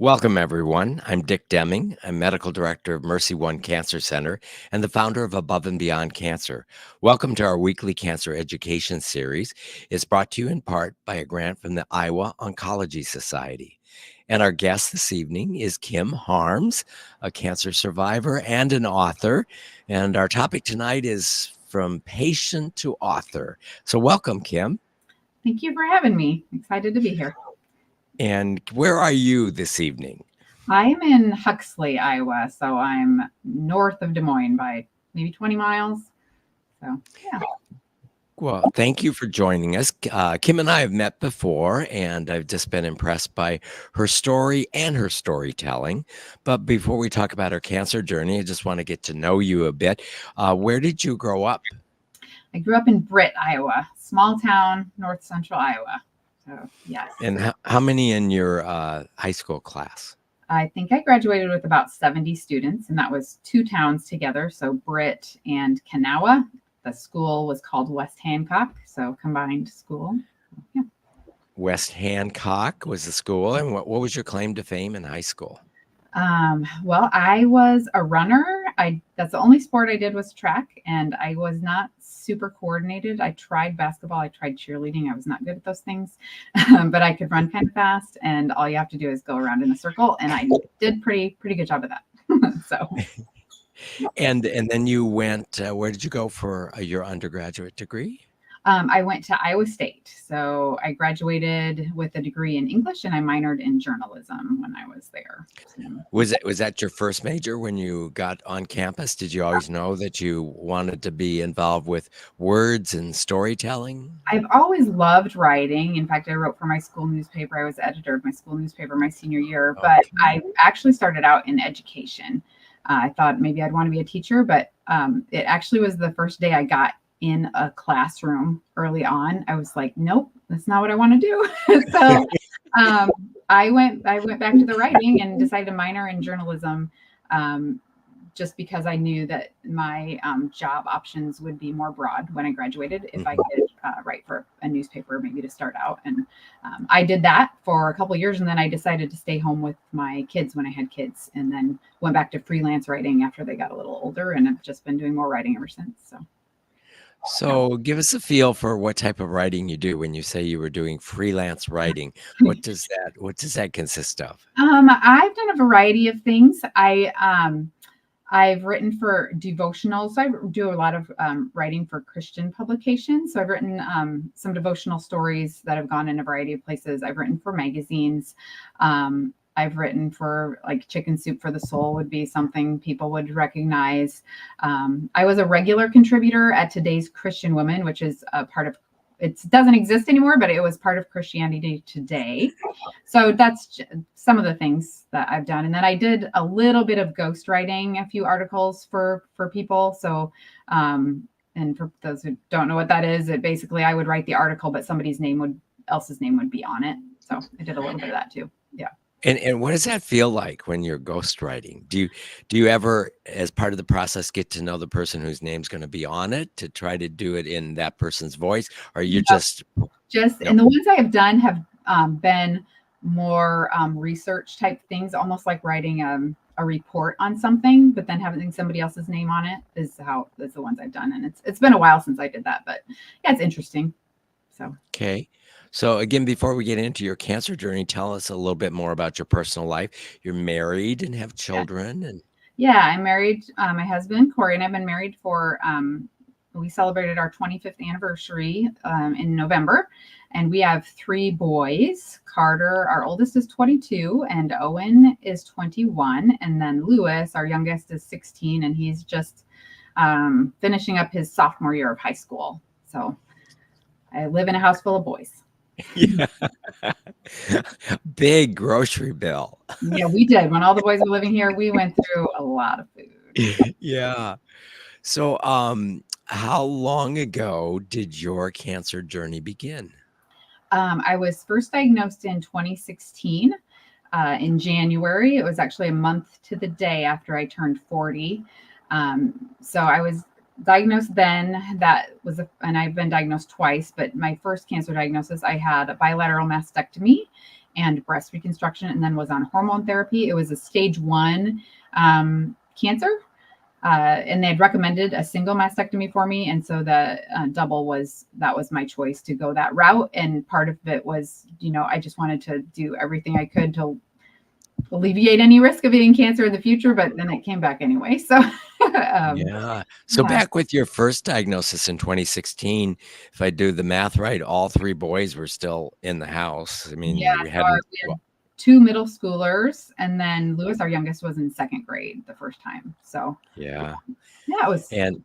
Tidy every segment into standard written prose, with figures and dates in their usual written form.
Welcome, everyone. I'm Dick Deming. I'm Medical Director of Mercy One Cancer Center and the founder of Above and Beyond Cancer. Welcome to our weekly cancer education series. It's brought to you in part by a grant from the Iowa Oncology Society. And our guest this evening is Kim Harms, a cancer survivor and an author. And our topic tonight is From Patient to Author. So welcome, Kim. Thank you for having me. Excited to be here. And where are you this evening? I'm in Huxley, Iowa, so I'm north of Des Moines by maybe 20 miles. So, yeah. Well, thank you for joining us. Kim and I have met before, and I've just been impressed by her story and her storytelling. But before we talk about her cancer journey, I just want to get to know you a bit. Where did you grow up? I grew up in Britt, Iowa, small town, north central Iowa. So, yes. And how many in your high school class? I think I graduated with about 70 students, and that was two towns together. So, Britt and Kanawha. The school was called West Hancock, so combined school. Yeah. West Hancock was the school. And what was your claim to fame in high school? Well, I was a runner. That's the only sport I did was track, and I was not super coordinated. I tried basketball, I tried cheerleading. I was not good at those things, but I could run kind of fast, and all you have to do is go around in a circle, and I did pretty good job of that. So. And then you went, where did you go for your undergraduate degree? I went to Iowa State. So I graduated with a degree in English and I minored in journalism when I was there. Was that your first major when you got on campus? Did you always know that you wanted to be involved with words and storytelling? I've always loved writing. In fact, I wrote for my school newspaper. I was editor of my school newspaper my senior year, but I actually started out in education. I thought maybe I'd want to be a teacher, but it actually was the first day I got in a classroom early on. I was like, nope, that's not what I want to do. So I went back to the writing and decided to minor in journalism, just because I knew that my job options would be more broad when I graduated if I could write for a newspaper, maybe to start out. And I did that for a couple of years, and then I decided to stay home with my kids when I had kids, and then went back to freelance writing after they got a little older, and I've just been doing more writing ever since. So give us a feel for what type of writing you do when you say you were doing freelance writing. What does that consist of? I've done a variety of things. I've written for devotionals. I do a lot of writing for Christian publications. So I've written some devotional stories that have gone in a variety of places. I've written for magazines. I've written for, like, Chicken Soup for the Soul would be something people would recognize. I was a regular contributor at Today's Christian Woman, which is a part of, it doesn't exist anymore, but it was part of Christianity Today. So that's some of the things that I've done. And then I did a little bit of ghostwriting, a few articles for people. So, and for those who don't know what that is, it basically, I would write the article, but somebody's else's name would be on it. So I did a little bit of that too. Yeah. And what does that feel like when you're ghostwriting? Do you ever, as part of the process, get to know the person whose name's going to be on it to try to do it in that person's voice, or you just and the ones I have done have been more research type things, almost like writing a report on something, but then having somebody else's name on it is the ones I've done, and it's been a while since I did that, but yeah, it's interesting. So okay. So again, before we get into your cancer journey, tell us a little bit more about your personal life. You're married and have children, and I'm married. My husband, Corey, and I've been married for, we celebrated our 25th anniversary in November, and we have 3 boys. Carter, our oldest, is 22, and Owen is 21, and then Lewis, our youngest, is 16, and he's just finishing up his sophomore year of high school. So I live in a house full of boys. yeah, big grocery bill. Yeah, we did. When all the boys were living here, we went through a lot of food. Yeah. So, how long ago did your cancer journey begin? I was first diagnosed in 2016 in January. It was actually a month to the day after I turned 40. So I was diagnosed then. And I've been diagnosed twice, but my first cancer diagnosis, I had a bilateral mastectomy, and breast reconstruction, and then was on hormone therapy. It was a stage 1 cancer. And they had recommended a single mastectomy for me. And so the double was my choice to go that route. And part of it was, I just wanted to do everything I could to alleviate any risk of getting cancer in the future, but then it came back anyway. So, Yeah. So yeah. back with your first diagnosis in 2016, if I do the math right, all 3 boys were still in the house. I mean, Yeah, you so hadn't. we had 2 middle schoolers, and then Lewis, our youngest, was in 2nd grade the first time. So Yeah. yeah, it was. And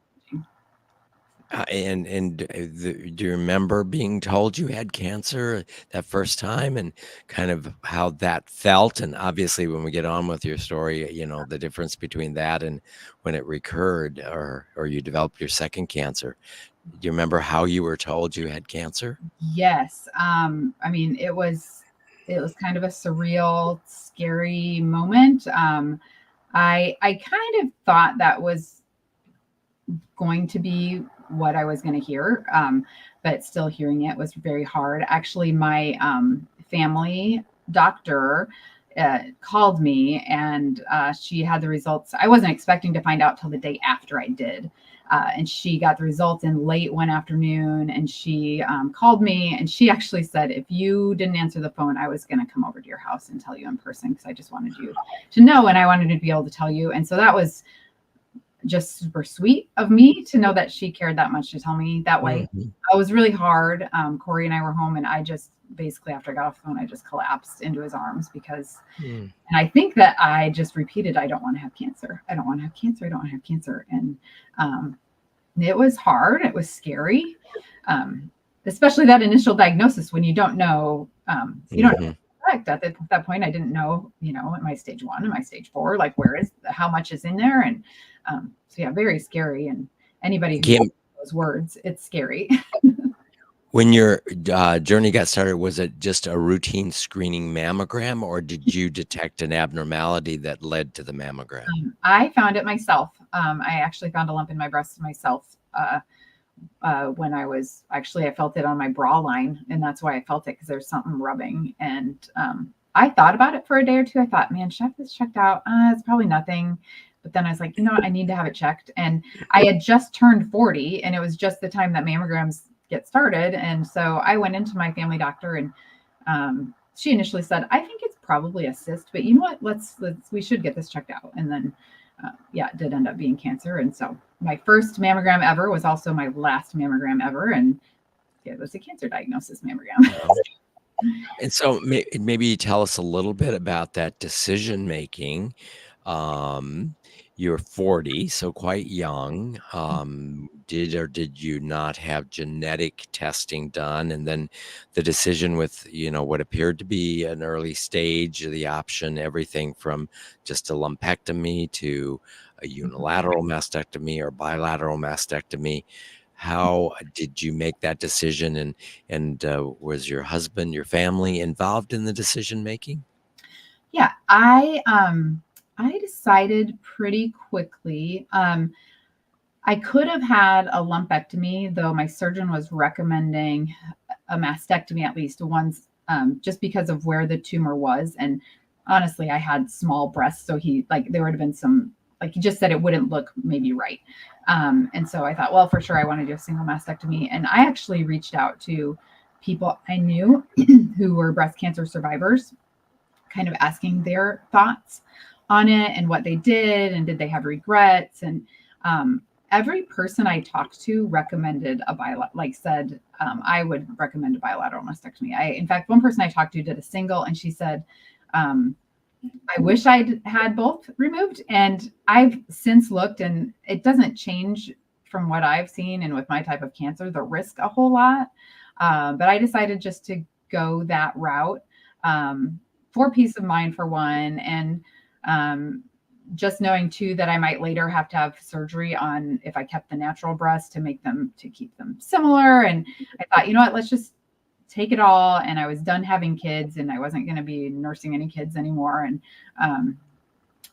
do you remember being told you had cancer that first time, and kind of how that felt? And obviously, when we get on with your story, the difference between that and when it recurred, or you developed your second cancer. Do you remember how you were told you had cancer? Yes. I mean, it was kind of a surreal, scary moment. I kind of thought that was going to be what I was going to hear, but still hearing it was very hard. Actually, my family doctor called me, and she had the results. I wasn't expecting to find out till the day after I did. And she got the results in late one afternoon, and she called me, and she actually said, if you didn't answer the phone, I was going to come over to your house and tell you in person, because I just wanted you to know, and I wanted to be able to tell you. And so that was just super sweet of me to know that she cared that much to tell me that way. Mhm. It was really hard. Corey and I were home, and I just basically, after I got off the phone, I just collapsed into his arms because, Mm. and I think that I just repeated, I don't want to have cancer. I don't want to have cancer. I don't want to have cancer. And it was hard. It was scary. Especially that initial diagnosis when you don't know, you don't know. Mhm. At that point, I didn't know, am I stage 1? Am I stage 4? Like, how much is in there? And so yeah, very scary. And anybody who knows those words, it's scary. When your journey got started, was it just a routine screening mammogram, or did you detect an abnormality that led to the mammogram? I found it myself. I actually found a lump in my breast myself. When I felt it on my bra line, and that's why I felt it, because there's something rubbing. And I thought about it for a day or two. I thought, man, should I have this checked out? It's probably nothing. But then I was like, I need to have it checked. And I had just turned 40, and it was just the time that mammograms get started. And so I went into my family doctor, and she initially said, I think it's probably a cyst, but you know what? We should get this checked out. And then it did end up being cancer. And so my first mammogram ever was also my last mammogram ever. And it was a cancer diagnosis mammogram. And so maybe tell us a little bit about that decision making. You're 40, so quite young. Did or did you not have genetic testing done? And then the decision with, what appeared to be an early stage, the option, everything from just a lumpectomy to a unilateral mastectomy or bilateral mastectomy. How did you make that decision? And was your husband, your family involved in the decision making? Yeah, I decided pretty quickly. I could have had a lumpectomy, though my surgeon was recommending a mastectomy at least once, just because of where the tumor was. And honestly, I had small breasts, so there would have been some, he just said it wouldn't look maybe right. And so I thought, well, for sure, I want to do a single mastectomy. And I actually reached out to people I knew who were breast cancer survivors, kind of asking their thoughts on it and what they did, and did they have regrets. And every person I talked to recommended said I would recommend a bilateral mastectomy. In fact, one person I talked to did a single, and she said, I wish I'd had both removed. And I've since looked, and it doesn't change from what I've seen, and with my type of cancer, the risk a whole lot. But I decided just to go that route, for peace of mind, for one. And just knowing too that I might later have to have surgery on, if I kept the natural breasts, to keep them similar. And I thought, you know what, let's just take it all. And I was done having kids, and I wasn't going to be nursing any kids anymore. And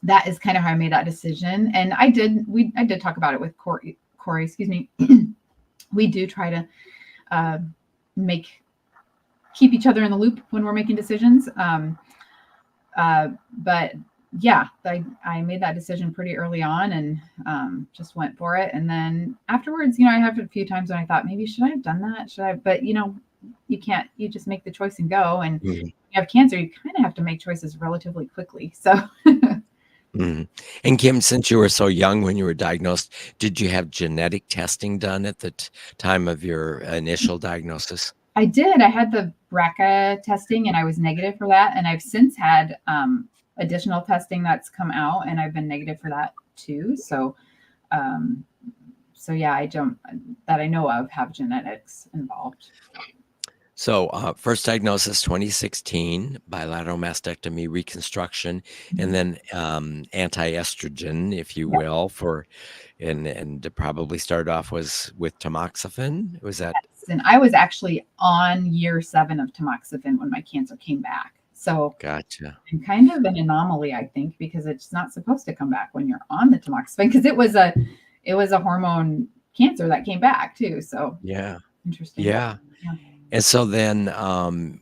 that is kind of how I made that decision. And I did talk about it with Corey, excuse me. We do try to make keep each other in the loop when we're making decisions. But yeah, I made that decision pretty early on and just went for it. And then afterwards, I have a few times when I thought maybe should I have done that? Should I? But you can't. You just make the choice and go. And Mhm. you have cancer, you kind of have to make choices relatively quickly. So Mhm. And Kim, since you were so young when you were diagnosed, did you have genetic testing done at the time of your initial diagnosis? I did. I had the BRCA testing and I was negative for that. And I've since had additional testing that's come out and I've been negative for that too. Um, so yeah, I don't that I know of have genetics involved. So, first diagnosis 2016, bilateral mastectomy reconstruction, and Mhm. then anti-estrogen, if you Yeah. will, and it probably started off was with tamoxifen. Was that And I was actually on year 7 of tamoxifen when my cancer came back. So gotcha? I'm kind of an anomaly, I think, because it's not supposed to come back when you're on the tamoxifen because it was a hormone cancer that came back too. So Yeah, interesting. yeah. Yeah. And so then,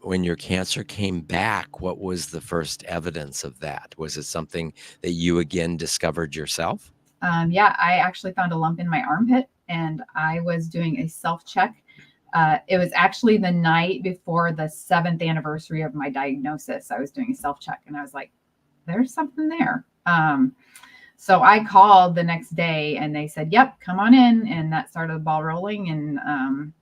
when your cancer came back, what was the first evidence of that? Was it something that you again discovered yourself? Yeah, I actually found a lump in my armpit and I was doing a self check. It was actually the night before the 7th anniversary of my diagnosis. I was doing a self check and I was like, there's something there. So I called the next day and they said, yep, come on in. And that started the ball rolling. And,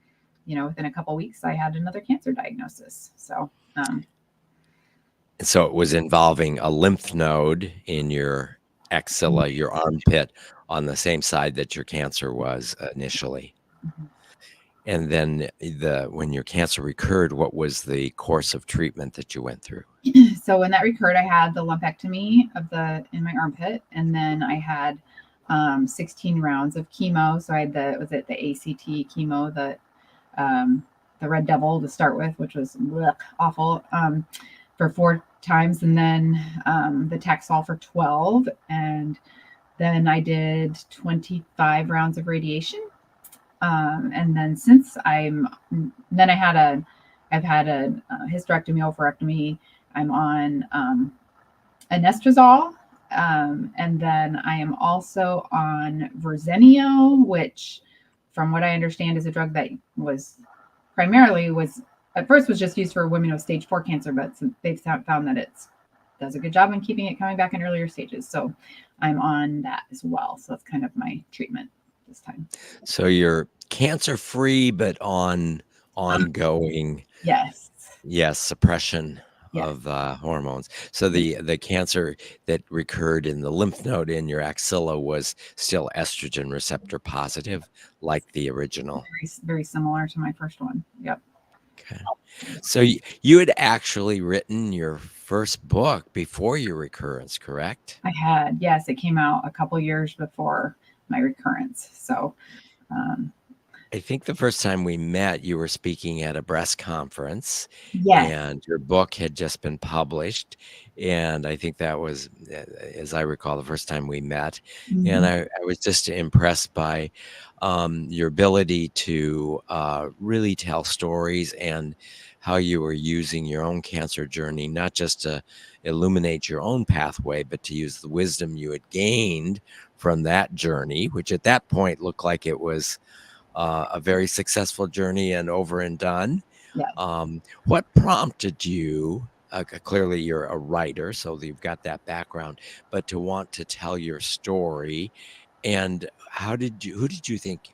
within a couple of weeks, I had another cancer diagnosis. So, And so it was involving a lymph node in your axilla, your armpit, on the same side that your cancer was initially. mhm. And then when your cancer recurred, what was the course of treatment that you went through? So when that recurred, I had the lumpectomy in my armpit, and then I had 16 rounds of chemo. So I had the ACT chemo, the Red Devil to start with, which was awful, for 4 times, and then the Taxol for 12, and then I did 25 rounds of radiation. And then I've had a hysterectomy, oophorectomy. I'm on anastrozole, and then I am also on Verzenio, which, from what I understand, is a drug that was at first was just used for women with stage 4 cancer, but they've found that it does a good job in keeping it coming back in earlier stages. So I'm on that as well. So that's kind of my treatment this time. So you're cancer free, but on ongoing, Yes. yes, suppression Yes. of hormones. So the cancer that recurred in the lymph node in your axilla was still estrogen receptor positive, like the original. Very, very similar to my first one. Yep. Okay. So you had actually written your first book before your recurrence, correct? I had, yes, it came out a couple years before my recurrence. So, um, I think the first time we met, you were speaking at a breast conference, yes. and your book had just been published, and I think that was, as I recall, the first time we met, and Mhm. I was just impressed by your ability to really tell stories and how you were using your own cancer journey, not just to illuminate your own pathway, but to use the wisdom you had gained from that journey, which at that point looked like it was a very successful journey and over and done. Yes. What prompted you? Clearly, you're a writer, so you've got that background, but to want to tell your story, and who did you think,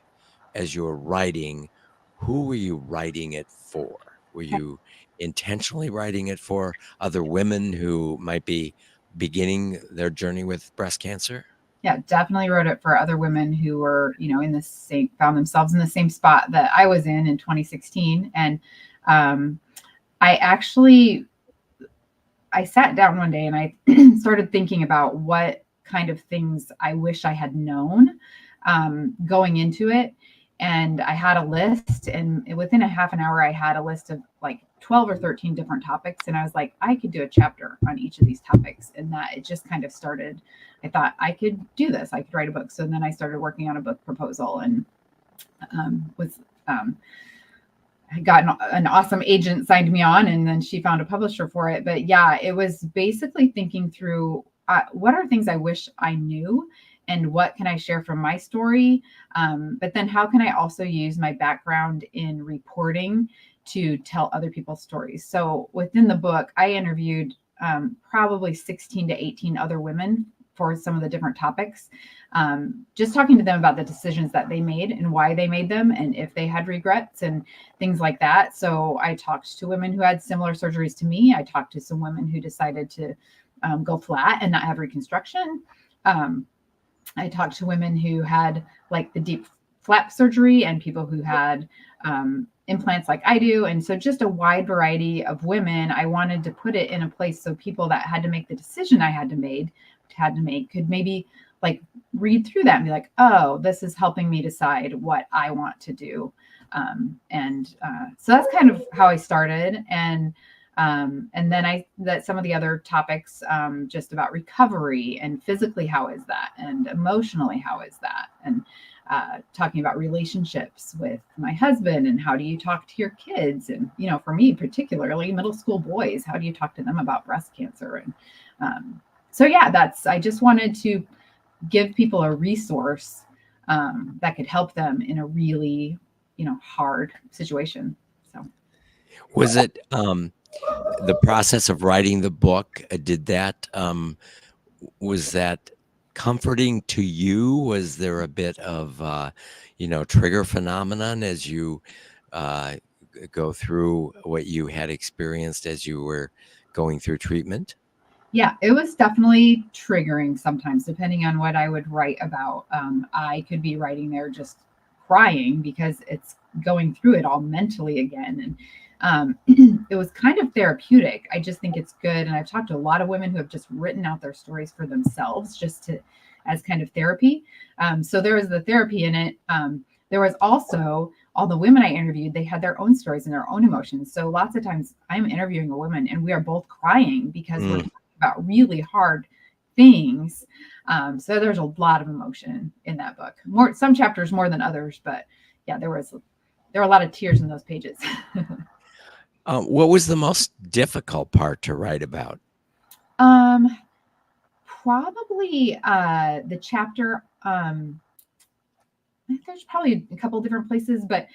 as you were writing, who were you writing it for? Were you intentionally writing it for other women who might be beginning their journey with breast cancer? Yeah, definitely wrote it for other women who were, found themselves in the same spot that I was in 2016. And um, I actually, I sat down one day and I started thinking about what kind of things I wish I had known going into it. And I had a list, and within a half an hour, I had a list of like 12 or 13 different topics. And I was like, I could do a chapter on each of these topics. And that it just kind of started. I thought I could do this, I could write a book. So then I started working on a book proposal and was I got an awesome agent signed me on, and then she found a publisher for it. But yeah, it was basically thinking through what are things I wish I knew and what can I share from my story. But then how can I also use my background in reporting to tell other people's stories? So within the book, I interviewed probably 16 to 18 other women for some of the different topics, just talking to them about the decisions that they made and why they made them and if they had regrets and things like that. So I talked to women who had similar surgeries to me. I talked to some women who decided to go flat and not have reconstruction. I talked to women who had like the deep flap surgery and people who had implants like I do. And so just a wide variety of women. I wanted to put it in a place so people that had to make the decision I had to make could maybe like read through that and be like, oh, this is helping me decide what I want to do. So that's kind of how I started. And then some of the other topics, just about recovery and physically, how is that? And emotionally, how is that? And talking about relationships with my husband and how do you talk to your kids? And, for me, particularly middle school boys, how do you talk to them about breast cancer? And so, yeah, I just wanted to give people a resource that could help them in a really, hard situation. So Was it the process of writing the book? Was that comforting to you? Was there a bit of, trigger phenomenon as you go through what you had experienced as you were going through treatment? yeah, it was definitely triggering sometimes, depending on what I would write about. I could be writing there just crying because it's going through it all mentally again. And it was kind of therapeutic. I just think it's good. And I've talked to a lot of women who have just written out their stories for themselves as kind of therapy. So there was the therapy in it. There was also all the women I interviewed, they had their own stories and their own emotions. So lots of times I'm interviewing a woman and we are both crying because we're talking about really hard things. So there's a lot of emotion in that book. Some chapters more than others, but yeah, there were a lot of tears in those pages. What was the most difficult part to write about? Probably the chapter. There's probably a couple different places, but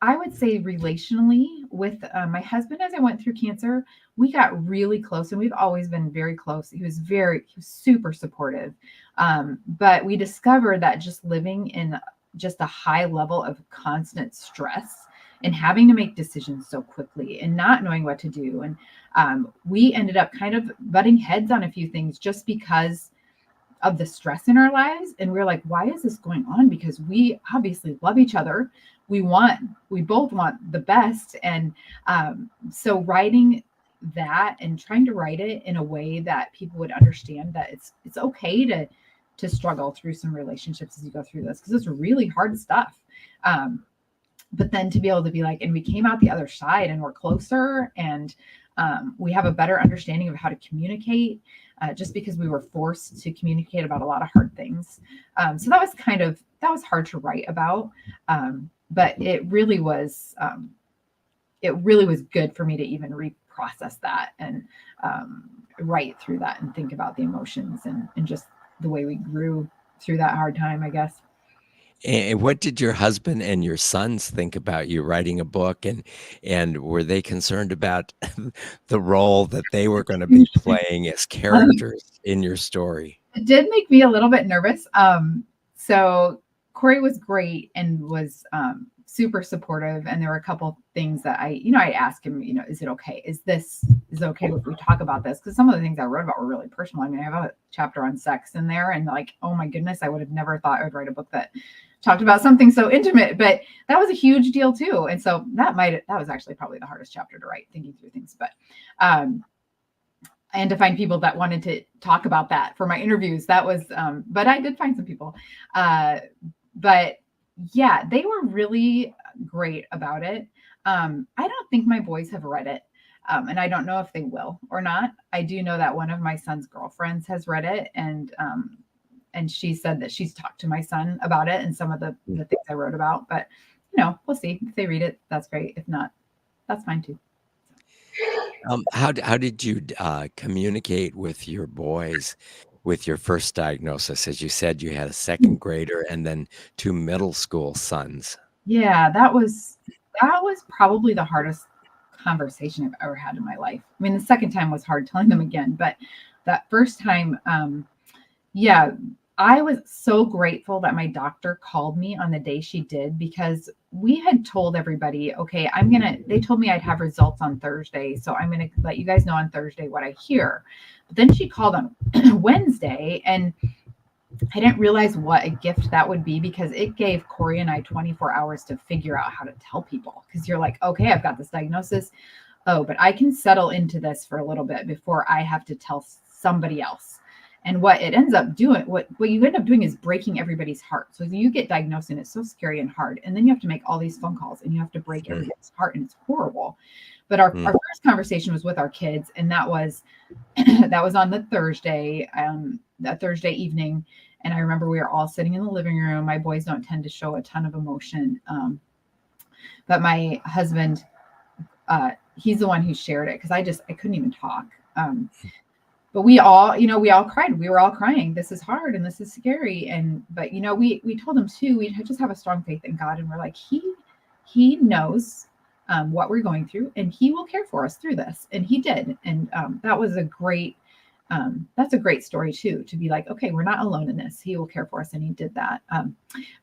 I would say relationally with my husband, as I went through cancer, we got really close and we've always been very close. He was super supportive. But we discovered that just living in just a high level of constant stress and having to make decisions so quickly and not knowing what to do. And we ended up kind of butting heads on a few things just because of the stress in our lives. And we're like, why is this going on? Because we obviously love each other. We both want the best. And so writing that and trying to write it in a way that people would understand that it's okay to struggle through some relationships as you go through this, because it's really hard stuff. But then to be able to be like, and we came out the other side and we're closer and we have a better understanding of how to communicate, just because we were forced to communicate about a lot of hard things. So that was hard to write about. But it really was good for me to even reprocess that and write through that and think about the emotions and just the way we grew through that hard time, I guess. And what did your husband and your sons think about you writing a book, and were they concerned about the role that they were going to be playing as characters in your story? It did make me a little bit nervous. So Corey was great and was super supportive. And there were a couple things that I asked him, is it okay? Is it okay if we talk about this? Because some of the things I wrote about were really personal. I mean, I have a chapter on sex in there and like, oh my goodness, I would have never thought I would write a book that talked about something so intimate, but that was a huge deal too. And so that was actually probably the hardest chapter to write, thinking through things, but and to find people that wanted to talk about that for my interviews, that was, but I did find some people, but yeah, they were really great about it. I don't think my boys have read it. And I don't know if they will or not. I do know that one of my son's girlfriends has read it, and she said that she's talked to my son about it and some of the things I wrote about, but we'll see. If they read it, that's great. If not, that's fine too. How did you communicate with your boys with your first diagnosis? As you said, you had a second grader and then two middle school sons. Yeah, that was probably the hardest conversation I've ever had in my life. I mean, the second time was hard telling them again, but that first time, yeah, I was so grateful that my doctor called me on the day she did, because we had told everybody, okay, they told me I'd have results on Thursday. So I'm going to let you guys know on Thursday what I hear. But then she called on Wednesday, and I didn't realize what a gift that would be, because it gave Corey and I 24 hours to figure out how to tell people. Because you're like, okay, I've got this diagnosis. Oh, but I can settle into this for a little bit before I have to tell somebody else. And what it ends up doing, what you end up doing is breaking everybody's heart. So you get diagnosed and it's so scary and hard. And then you have to make all these phone calls and you have to break everybody's heart, and it's horrible. But our first conversation was with our kids, and that was on the Thursday, that Thursday evening. And I remember we were all sitting in the living room. My boys don't tend to show a ton of emotion. But my husband, he's the one who shared it, because I couldn't even talk. But we all cried. We were all crying. This is hard and this is scary. But we told him too, we just have a strong faith in God. And we're like, he knows what we're going through, and he will care for us through this. And he did. And that was that's a great story too, to be like, okay, we're not alone in this. He will care for us. And he did that.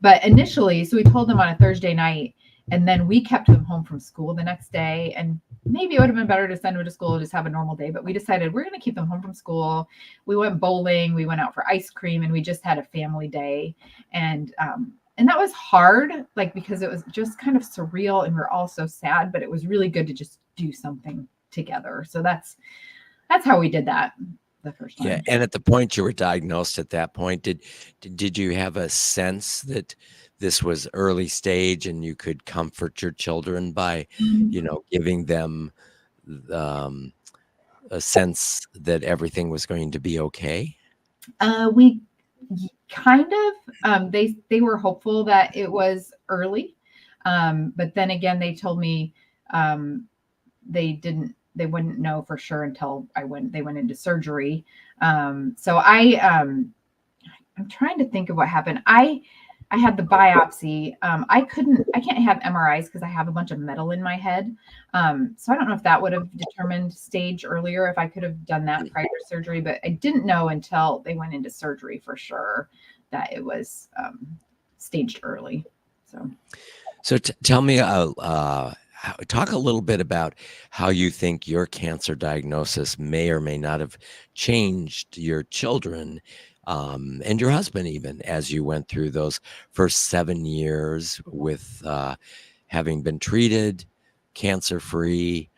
But initially, so we told them on a Thursday night, and then we kept them home from school the next day. And maybe it would have been better to send them to school and just have a normal day, but we decided we're going to keep them home from school. We went bowling, we went out for ice cream, and we just had a family day. And that was hard, like, because it was just kind of surreal and we're all so sad, but it was really good to just do something together. So that's how we did that the first time. Yeah. And at the point you were diagnosed, at that point, did you have a sense that this was early stage and you could comfort your children by, giving them a sense that everything was going to be okay? We kind of, they were hopeful that it was early. But then again, they told me they wouldn't know for sure until they went into surgery. So I'm trying to think of what happened. I had the biopsy. I can't have MRIs because I have a bunch of metal in my head. So I don't know if that would have determined stage earlier, if I could have done that prior to surgery, but I didn't know until they went into surgery for sure that it was staged early. So tell me, talk a little bit about how you think your cancer diagnosis may or may not have changed your children and your husband, even as you went through those first 7 years with having been treated, cancer-free.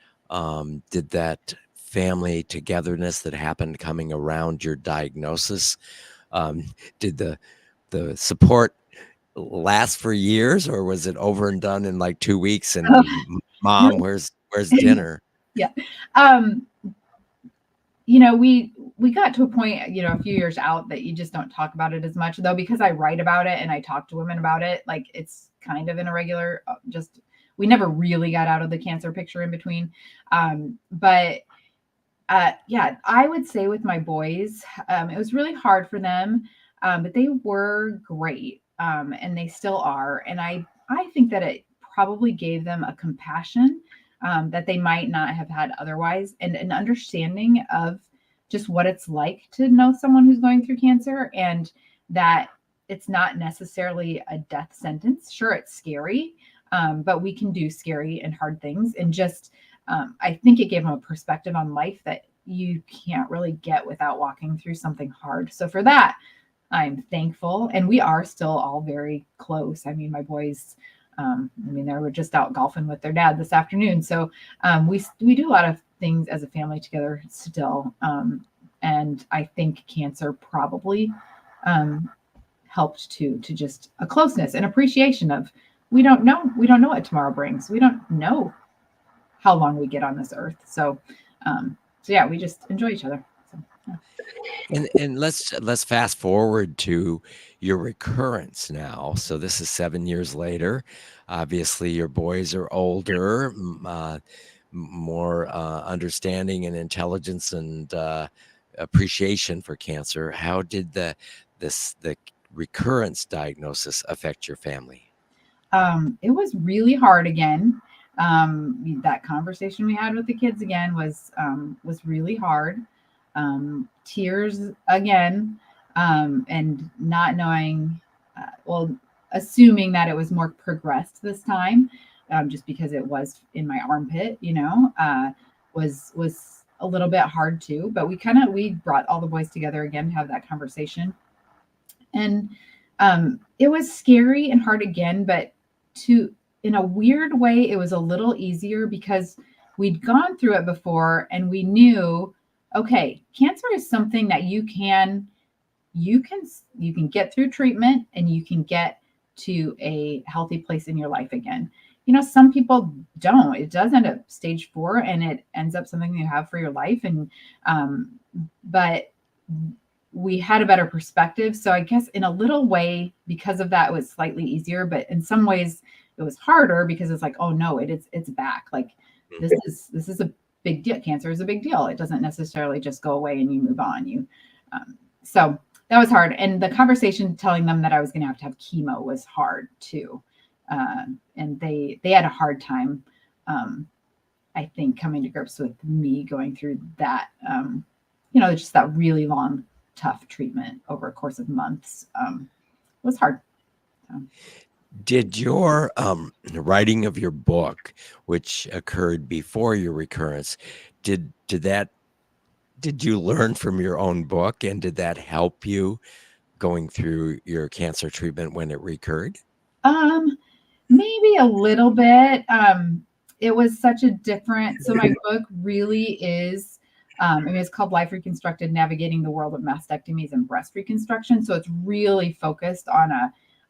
Did that family togetherness that happened coming around your diagnosis, did the support last for years, or was it over and done in like 2 weeks and mom, where's dinner? Yeah. We got to a point, a few years out, that you just don't talk about it as much, though, because I write about it and I talk to women about it. Like, it's kind of in a regular, we never really got out of the cancer picture in between. But I would say with my boys, it was really hard for them, but they were great. And they still are. And I think that it probably gave them a compassion that they might not have had otherwise, and an understanding of just what it's like to know someone who's going through cancer, and that it's not necessarily a death sentence. Sure, it's scary, but we can do scary and hard things. And just, I think it gave them a perspective on life that you can't really get without walking through something hard. So for that, I'm thankful. And we are still all very close. I mean, my boys, they were just out golfing with their dad this afternoon. So we do a lot of things as a family together still. And I think cancer probably helped to just a closeness and appreciation of, we don't know what tomorrow brings. We don't know how long we get on this earth. So yeah, we just enjoy each other. So. And let's fast forward to your recurrence now. So this is 7 years later. Obviously, your boys are older, more understanding and intelligence and appreciation for cancer. How did the recurrence diagnosis affect your family? It was really hard again. That conversation we had with the kids again was really hard. Tears again, and not knowing, well, assuming that it was more progressed this time, just because it was in my armpit, was a little bit hard too. But we brought all the boys together again to have that conversation, and it was scary and hard again, but to in a weird way, it was a little easier because we'd gone through it before and we knew, okay, cancer is something that you can you can get through treatment and you can get to a healthy place in your life again. Some people don't. It does end up stage 4 and it ends up something you have for your life. And but we had a better perspective. So I guess in a little way, because of that, it was slightly easier. But in some ways, it was harder because it's like, oh no, it's back. Like this is a big deal. Cancer is a big deal. It doesn't necessarily just go away and you move on. So that was hard. And the conversation telling them that I was going to have chemo was hard too. And they had a hard time, I think, coming to grips with me going through that. Just that really long, tough treatment over a course of months was hard. Did your writing of your book, which occurred before your recurrence, did you learn from your own book, and did that help you going through your cancer treatment when it recurred? Maybe a little bit. It was such a different. So my book really is. It's called Life Reconstructed: Navigating the World of Mastectomies and Breast Reconstruction. So it's really focused on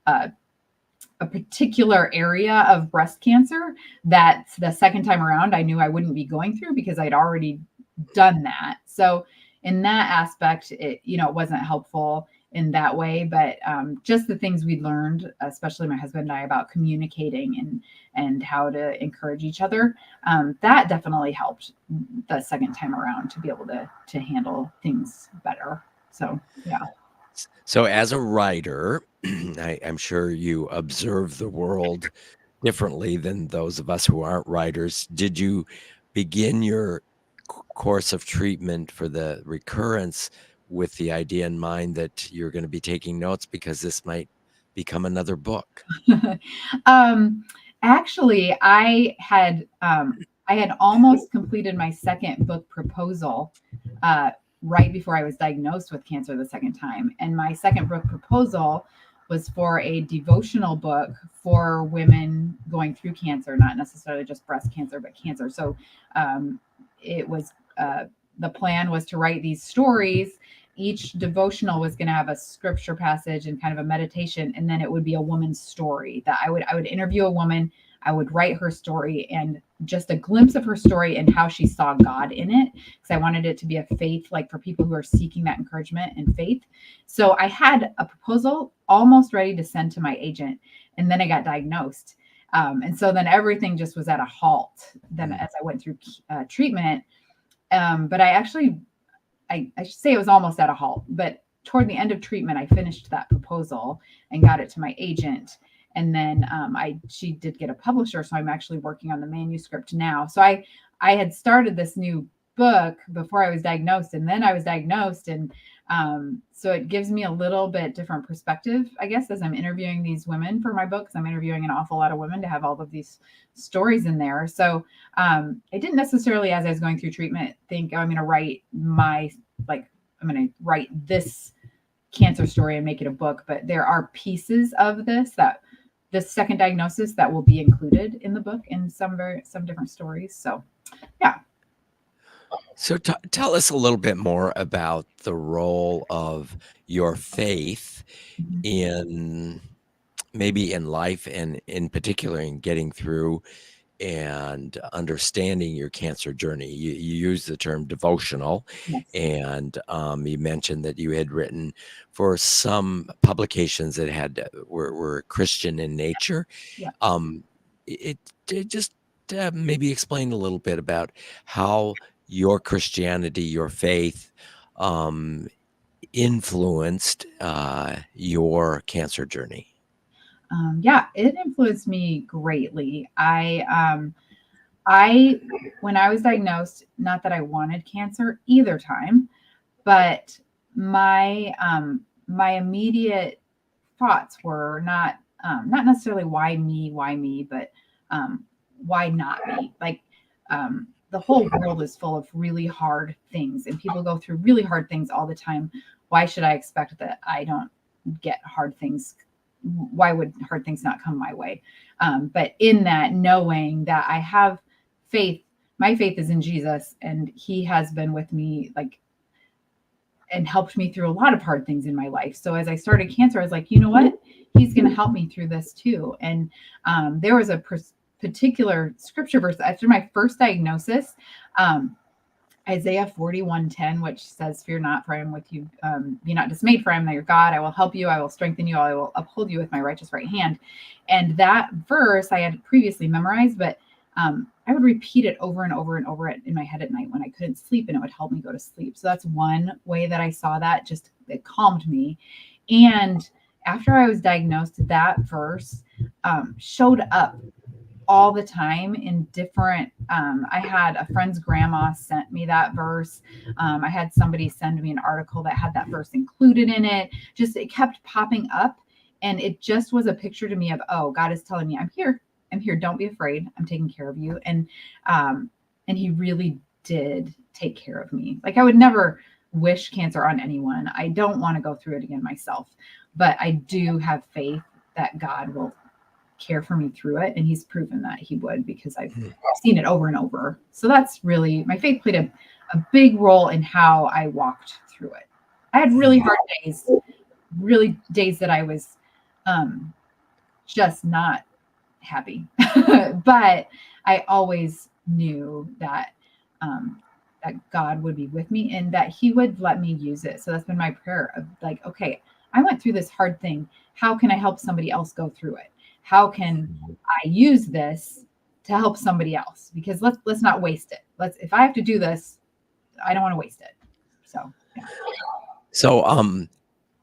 a particular area of breast cancer that the second time around I knew I wouldn't be going through because I'd already done that. So in that aspect, it wasn't helpful in that way, but just the things we learned, especially my husband and I, about communicating and how to encourage each other, that definitely helped the second time around to be able to handle things better. So yeah. So as a writer, I'm sure you observe the world differently than those of us who aren't writers. Did you begin your course of treatment for the recurrence with the idea in mind that you're going to be taking notes because this might become another book? Actually, I had almost completed my second book proposal right before I was diagnosed with cancer the second time. And my second book proposal was for a devotional book for women going through cancer, not necessarily just breast cancer, but cancer. So it was the plan was to write these stories. Each devotional was going to have a scripture passage and kind of a meditation, and then it would be a woman's story that I would interview a woman. I would write her story and just a glimpse of her story and how she saw God in it, because I wanted it to be a faith, like for people who are seeking that encouragement and faith. So I had a proposal almost ready to send to my agent, and then I got diagnosed. And so then everything just was at a halt then as I went through treatment. But I should say it was almost at a halt, but toward the end of treatment, I finished that proposal and got it to my agent. And then she did get a publisher. So I'm actually working on the manuscript now. So I had started this new book before I was diagnosed, and then I was diagnosed. And so it gives me a little bit different perspective, I guess, as I'm interviewing these women for my book, because I'm interviewing an awful lot of women to have all of these stories in there. So I didn't necessarily, as I was going through treatment, think, oh, I'm going to write this cancer story and make it a book. But there are pieces of this second diagnosis that will be included in the book in some different stories. So, yeah. So tell us a little bit more about the role of your faith in maybe in life and in particular in getting through and understanding your cancer journey. You use the term devotional, Yes. and you mentioned that you had written for some publications that were Christian in nature. Yeah. Um, it just maybe explain a little bit about how your Christianity, your faith, um, influenced your cancer journey. Yeah, it influenced me greatly. I when I was diagnosed, not that I wanted cancer either time, but my immediate thoughts were not necessarily why me, but why not me? Like the whole world is full of really hard things, and people go through really hard things all the time. Why should I expect that I don't get hard things? Why would hard things not come my way? But in that, knowing that I have faith, my faith is in Jesus, and He has been with me, like, and helped me through a lot of hard things in my life. So as I started cancer, I was like, you know what? He's going to help me through this too. And there was a particular scripture verse after my first diagnosis, Isaiah 41:10, which says, "Fear not, for I am with you. Be not dismayed, for I am your God. I will help you. I will strengthen you. I will uphold you with my righteous right hand." And that verse I had previously memorized, but I would repeat it over and over and over in my head at night when I couldn't sleep, and it would help me go to sleep. So that's one way that I saw that. Just it calmed me. And after I was diagnosed, that verse showed up all the time in different I had a friend's grandma sent me that verse. I had somebody send me an article that had that verse included in it. Just it kept popping up, and it just was a picture to me of, oh, God is telling me, I'm here, don't be afraid, I'm taking care of you. And He really did take care of me. Like, I would never wish cancer on anyone. I don't want to go through it again myself, but I do have faith that God will care for me through it, and He's proven that He would, because I've seen it over and over. So that's really, my faith played a big role in how I walked through it. I had really hard days, really days that I was just not happy, but I always knew that that God would be with me and that He would let me use it. So that's been my prayer of, like, okay, I went through this hard thing. How can I help somebody else go through it? How can I use this to help somebody else? Because let's not waste it. If I have to do this, I don't want to waste it. So yeah. So,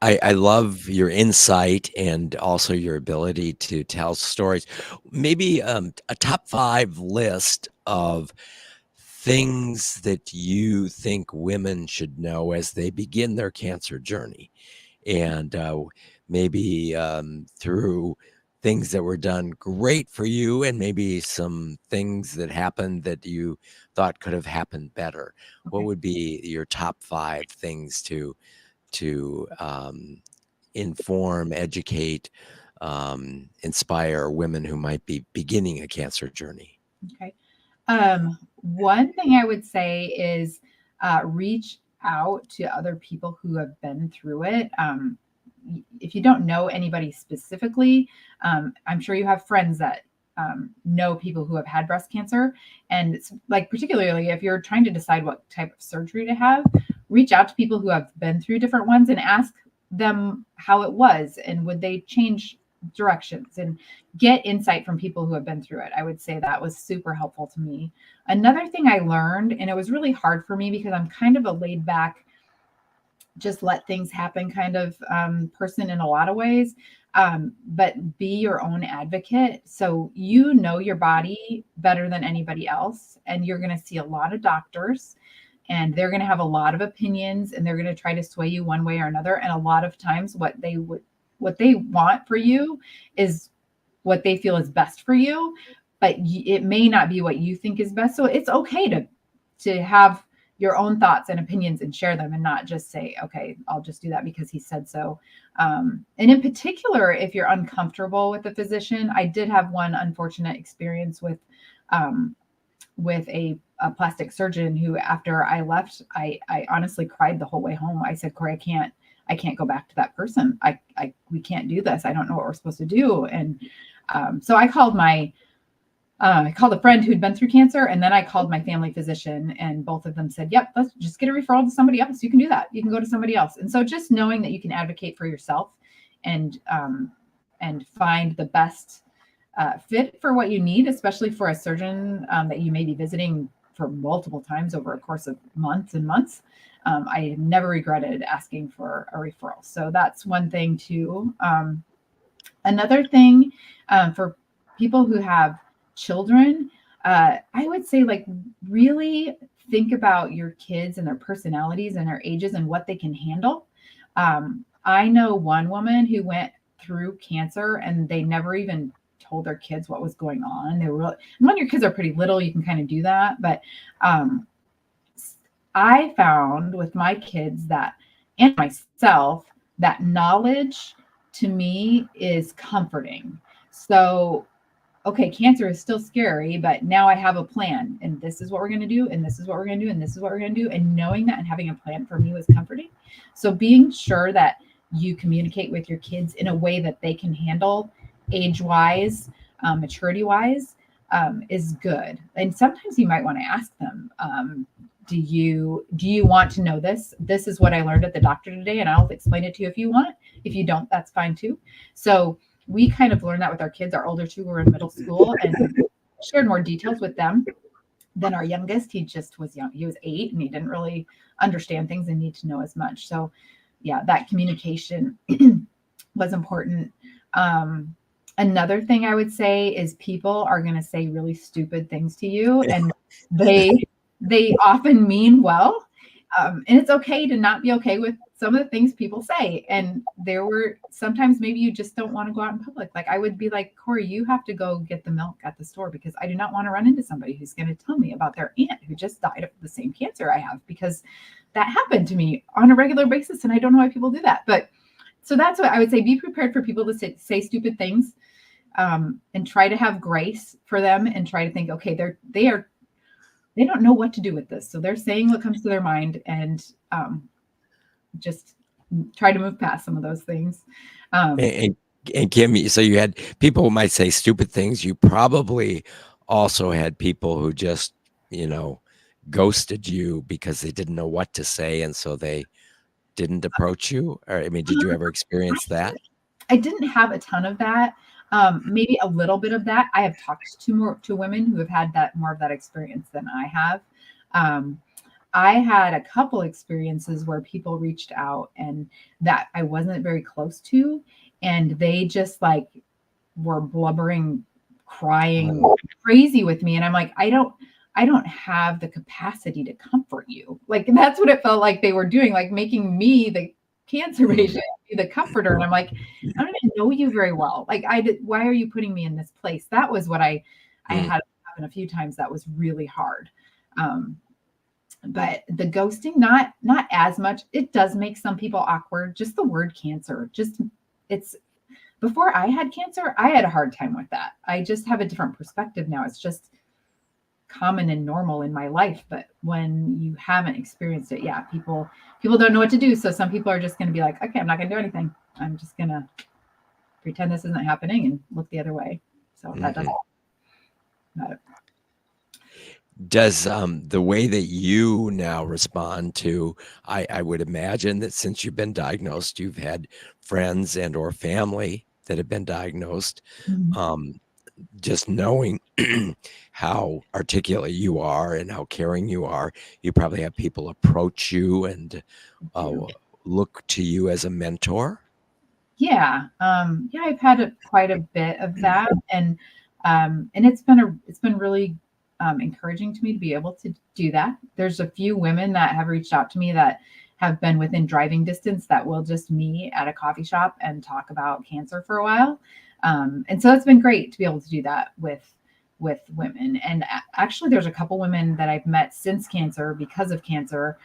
I love your insight and also your ability to tell stories. Maybe a top 5 list of things that you think women should know as they begin their cancer journey, and maybe through things that were done great for you, and maybe some things that happened that you thought could have happened better. What Okay. would be your top 5 things to inform, educate, inspire women who might be beginning a cancer journey? Okay. One thing I would say is reach out to other people who have been through it. If you don't know anybody specifically, I'm sure you have friends that know people who have had breast cancer. And it's like, particularly if you're trying to decide what type of surgery to have, reach out to people who have been through different ones and ask them how it was and would they change directions, and get insight from people who have been through it. I would say that was super helpful to me. Another thing I learned, and it was really hard for me because I'm kind of a laid back, just let things happen kind of person in a lot of ways. But be your own advocate. So you know your body better than anybody else. And you're going to see a lot of doctors, and they're going to have a lot of opinions, and they're going to try to sway you one way or another. And a lot of times what they want for you is what they feel is best for you, but it may not be what you think is best. So it's okay to have your own thoughts and opinions and share them, and not just say, okay, I'll just do that because he said so. And in particular, if you're uncomfortable with the physician, I did have one unfortunate experience with a plastic surgeon who, after I left, I honestly cried the whole way home. I said, Corey, I can't go back to that person. We can't do this. I don't know what we're supposed to do. And so I called my I called a friend who'd been through cancer, and then I called my family physician, and both of them said, yep, let's just get a referral to somebody else. You can do that. You can go to somebody else. And so just knowing that you can advocate for yourself and find the best fit for what you need, especially for a surgeon that you may be visiting for multiple times over a course of months and months. I never regretted asking for a referral. So that's one thing too. Another thing for people who have children, I would say like really think about your kids and their personalities and their ages and what they can handle. I know one woman who went through cancer and they never even told their kids what was going on. They were really, and when your kids are pretty little, you can kind of do that. But I found with my kids that, and myself, that knowledge to me is comforting. So, okay, cancer is still scary, but now I have a plan, and this is what we're going to do, and this is what we're going to do, and this is what we're going to do. And knowing that and having a plan for me was comforting. So being sure that you communicate with your kids in a way that they can handle age-wise, maturity-wise, is good. And sometimes you might want to ask them, do you want to know this? This is what I learned at the doctor today, and I'll explain it to you if you want. If you don't, that's fine too. So we kind of learned that with our kids. Our older two were in middle school and shared more details with them than our youngest. He just was young. He was 8 and he didn't really understand things and need to know as much. So yeah, that communication was important. Another thing I would say is people are going to say really stupid things to you, and they often mean well. And it's okay to not be okay with some of the things people say. And there were sometimes maybe you just don't want to go out in public. Like I would be like, Corey, you have to go get the milk at the store because I do not want to run into somebody who's going to tell me about their aunt who just died of the same cancer I have, because that happened to me on a regular basis. And I don't know why people do that. But so that's what I would say. Be prepared for people to say stupid things, and try to have grace for them and try to think, okay, they don't know what to do with this. So they're saying what comes to their mind, and just try to move past some of those things. And Kim, so you had people who might say stupid things. You probably also had people who just, ghosted you because they didn't know what to say. And so they didn't approach you. Or, I mean, did you ever experience that? I didn't have a ton of that. Maybe a little bit of that. I have talked to women who have had more of that experience than I have. I had a couple experiences where people reached out and that I wasn't very close to, and they just like were blubbering, crying crazy with me. And I'm like, I don't have the capacity to comfort you. Like that's what it felt like they were doing, like making me the cancer patient be the comforter. And I'm like, I don't even know you very well. Like why are you putting me in this place? That was what I had happen a few times. That was really hard. But the ghosting, not as much. It does make some people awkward. Just the word cancer, it's before I had cancer, I had a hard time with that. I just have a different perspective now. It's just common and normal in my life. But when you haven't experienced it, yeah, people don't know what to do. So some people are just going to be like, okay, I'm not going to do anything. I'm just going to pretend this isn't happening and look the other way. So that doesn't matter. Does the way that you now respond to, I would imagine that since you've been diagnosed, you've had friends and or family that have been diagnosed. Just knowing how articulate you are and how caring you are, you probably have people approach you and look to you as a mentor. Yeah. I've had quite a bit of that. And it's been really encouraging to me to be able to do that. There's a few women that have reached out to me that have been within driving distance that will just meet at a coffee shop and talk about cancer for a while. And so it's been great to be able to do that with women. And actually there's a couple women that I've met since cancer, because of cancer,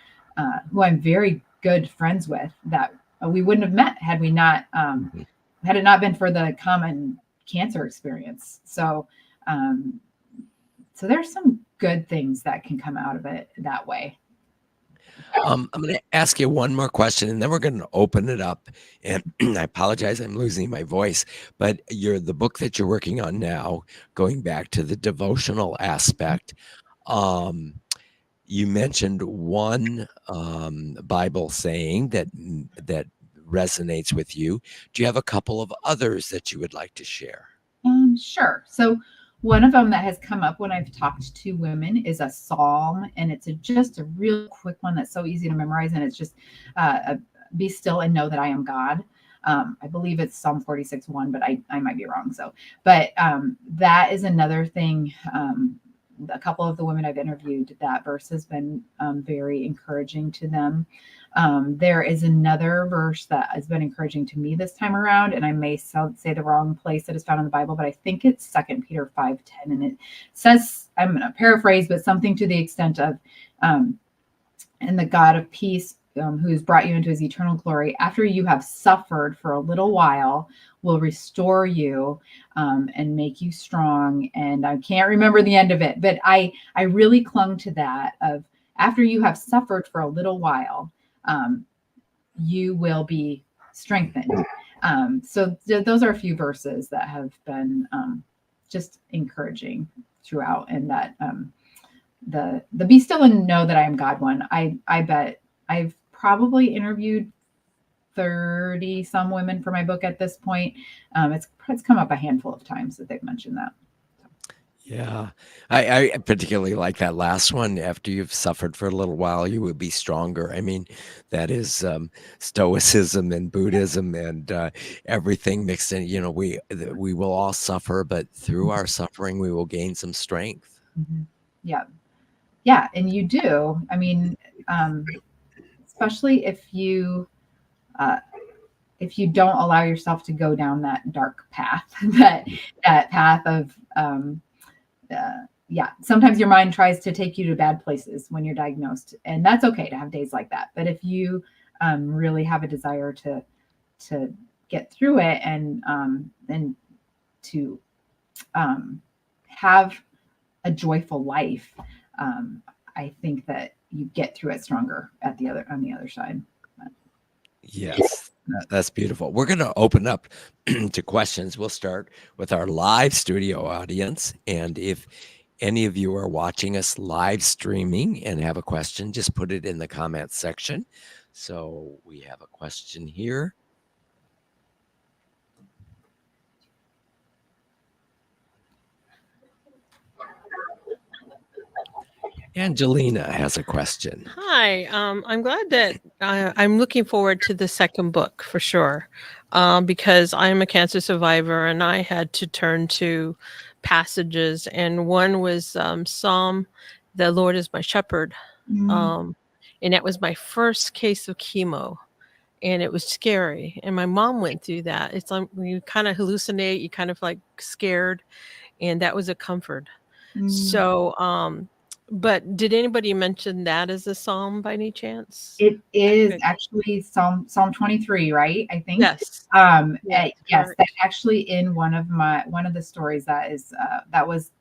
who I'm very good friends with, that we wouldn't have met had we not, had it not been for the common cancer experience. So there's some good things that can come out of it that way. I'm going to ask you one more question, and then we're going to open it up. And I apologize, I'm losing my voice. But the book that you're working on now, going back to the devotional aspect. Um, you mentioned one Bible saying that resonates with you. Do you have a couple of others that you would like to share? Sure. So one of them that has come up when I've talked to women is a psalm, and it's just a real quick one that's so easy to memorize, and it's just "Be still and know that I am God." I believe it's Psalm 46:1, but I might be wrong. So, but that is another thing. A couple of the women I've interviewed, that verse has been very encouraging to them. There is another verse that has been encouraging to me this time around, and I may say the wrong place that is found in the Bible, but I think it's 2 Peter 5:10, and it says, I'm going to paraphrase, but something to the extent of, and the God of peace, who has brought you into his eternal glory, after you have suffered for a little while, will restore you and make you strong. And I can't remember the end of it, but I really clung to that of, after you have suffered for a little while, you will be strengthened. So those are a few verses that have been just encouraging throughout. And that the be still and know that I am God one, I bet I've probably interviewed 30 some women for my book at this point. It's come up a handful of times that they've mentioned that. Yeah, I particularly like that last one. After you've suffered for a little while, you will be stronger. I mean, that is Stoicism and Buddhism and everything mixed in. We will all suffer, but through our suffering, we will gain some strength. Mm-hmm. Yeah. Yeah. And you do. I mean, especially if you don't allow yourself to go down that dark path, that path of, sometimes your mind tries to take you to bad places when you're diagnosed, and that's okay to have days like that. But if you really have a desire to get through it and to have a joyful life, I think that you get through it stronger on the other side. Yes, that's beautiful. We're going to open up to questions. We'll start with our live studio audience. And if any of you are watching us live streaming and have a question, just put it in the comments section. So we have a question here. Angelina has a question. Hi, I'm glad that I'm looking forward to the second book for sure, because I'm a cancer survivor and I had to turn to passages, and one was Psalm, "The Lord is my shepherd," and that was my first case of chemo, and it was scary. And my mom went through that. It's like when you kind of hallucinate, you kind of like scared, and that was a comfort. So, but did anybody mention that as a psalm by any chance? It is actually Psalm 23, right? I think. Yes. Yes, that's actually in one of the stories that was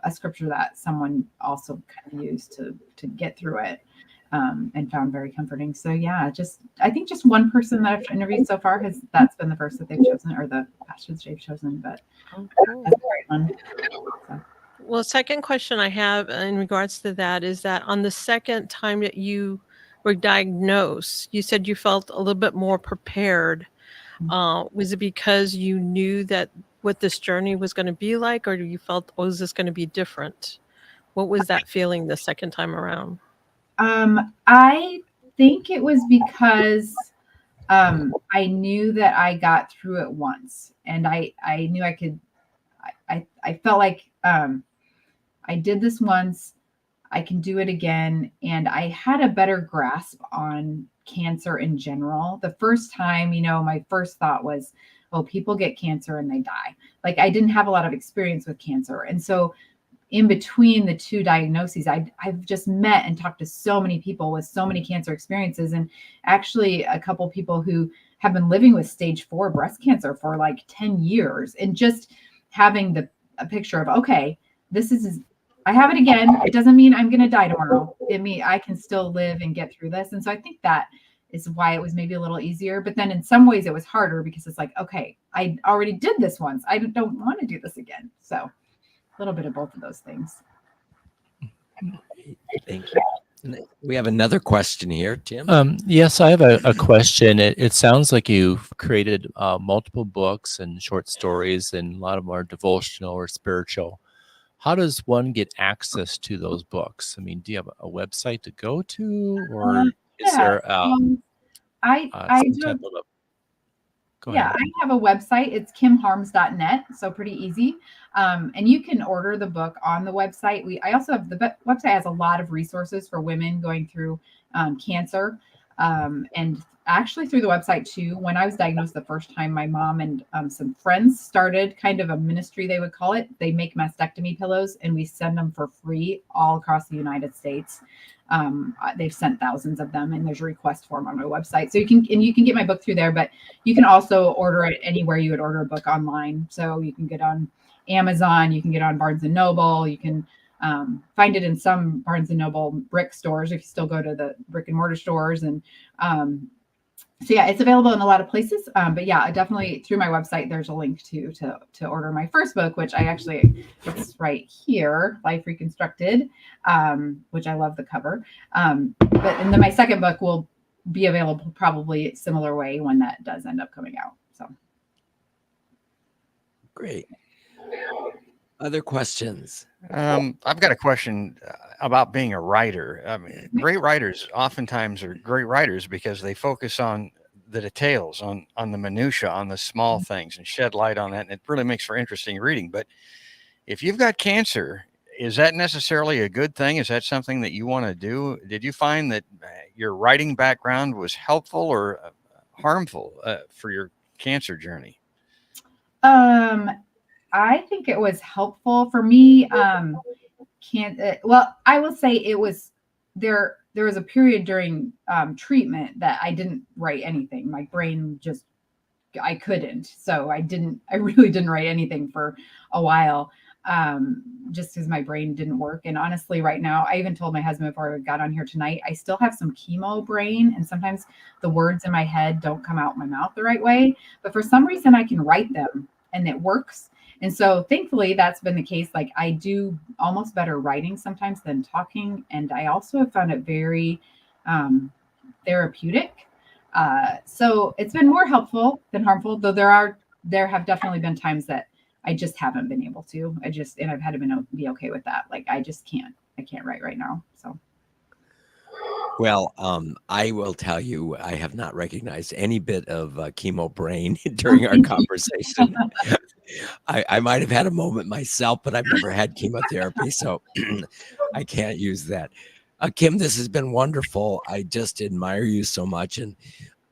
a scripture that someone also kind of used to get through it, and found very comforting. So yeah, I think just one person that I've interviewed so far that's been the verse that they've chosen, or the passage they've chosen. But cool. That's a great one. So. Well, second question I have in regards to that is that on the second time that you were diagnosed, you said you felt a little bit more prepared. Was it because you knew that what this journey was going to be like, or you felt, oh, is this going to be different? What was that feeling the second time around? I think it was because I knew that I got through it once, and I knew I could. I felt like I did this once, I can do it again. And I had a better grasp on cancer in general. The first time, my first thought was, oh, people get cancer and they die. Like, I didn't have a lot of experience with cancer. And so in between the two diagnoses, I've just met and talked to so many people with so many cancer experiences. And actually a couple people who have been living with stage 4 breast cancer for like 10 years, and just having a picture of, okay, this is I have it again. It doesn't mean I'm going to die tomorrow. It means I can still live and get through this. And so I think that is why it was maybe a little easier. But then in some ways it was harder because it's like, okay, I already did this once. I don't want to do this again. So a little bit of both of those things. Thank you. We have another question here, Tim. Yes, I have a question. It sounds like you've created multiple books and short stories, and a lot of them are devotional or spiritual. How does one get access to those books? I mean, do you have a website to go to, or is there I some do. type of Go Yeah, ahead. I have a website. It's kimharms.net, so pretty easy. And you can order the book on the website. I also have the website has a lot of resources for women going through cancer. And actually through the website too, when I was diagnosed the first time, my mom and some friends started kind of a ministry, they would call it. They make mastectomy pillows and we send them for free all across the United States. They've sent thousands of them, and there's a request form on my website. So you can get my book through there, but you can also order it anywhere you would order a book online. So you can get on Amazon, you can get on Barnes and Noble, you can find it in some Barnes and Noble brick stores if you still go to the brick and mortar stores. And so yeah, it's available in a lot of places. But yeah, definitely through my website, there's a link to order my first book, which it's right here, Life Reconstructed, which I love the cover. And then my second book will be available probably similar way when that does end up coming out. So Great. Other questions? I've got a question about being a writer. I mean, great writers oftentimes are great writers because they focus on the details, on the minutia, on the small things, and shed light on that. And it really makes for interesting reading. But if you've got cancer, is that necessarily a good thing? Is that something that you want to do? Did you find that your writing background was helpful or harmful for your cancer journey? I think it was helpful for me. Well, I will say it was there was a period during treatment that I didn't write anything. My brain I couldn't. So I really didn't write anything for a while, just because my brain didn't work. And honestly, right now, I even told my husband before we got on here tonight, I still have some chemo brain. And sometimes the words in my head don't come out my mouth the right way. But for some reason, I can write them and it works. And so thankfully that's been the case. Like I do almost better writing sometimes than talking. And I also have found it very therapeutic. So it's been more helpful than harmful, though there have definitely been times that I just haven't been able to. And I've had to be okay with that. Like I can't write right now. So. Well, I will tell you, I have not recognized any bit of chemo brain during our conversation. I might have had a moment myself, but I've never had chemotherapy, so I can't use that. Kim, this has been wonderful. I just admire you so much. And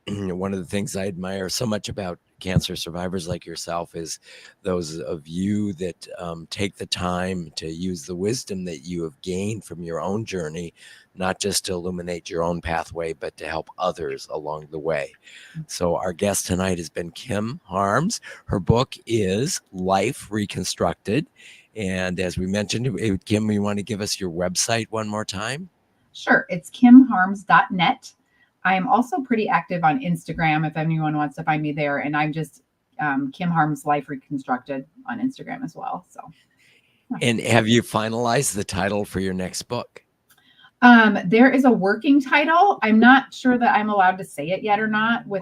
one of the things I admire so much about cancer survivors like yourself is those of you that take the time to use the wisdom that you have gained from your own journey, not just to illuminate your own pathway, but to help others along the way. So our guest tonight has been Kim Harms. Her book is Life Reconstructed. And as we mentioned, Kim, you want to give us your website one more time? Sure. It's kimharms.net. I am also pretty active on Instagram if anyone wants to find me there. And I'm just Kim Harms Life Reconstructed on Instagram as well. So. And have you finalized the title for your next book? There is a working title. I'm not sure that I'm allowed to say it yet or not with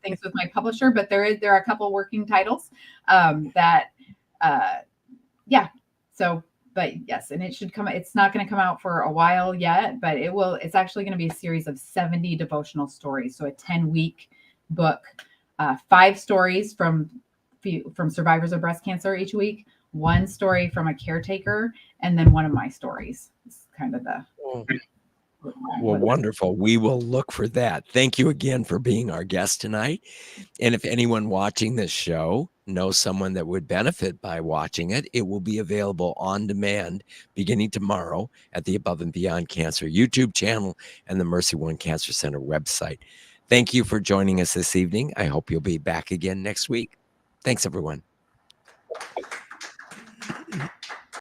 things with my publisher, but there are a couple working titles So, but yes, and it should come. It's not going to come out for a while yet, but it will. It's actually going to be a series of 70 devotional stories. So a 10-week book, 5 stories from survivors of breast cancer each week, 1 story from a caretaker, and then 1 of my stories. It's kind of the. Well, wonderful. We will look for that. Thank you again for being our guest tonight. And if anyone watching this show knows someone that would benefit by watching it, it will be available on demand beginning tomorrow at the Above and Beyond Cancer YouTube channel and the Mercy One Cancer Center website. Thank you for joining us this evening. I hope you'll be back again next week. Thanks, everyone.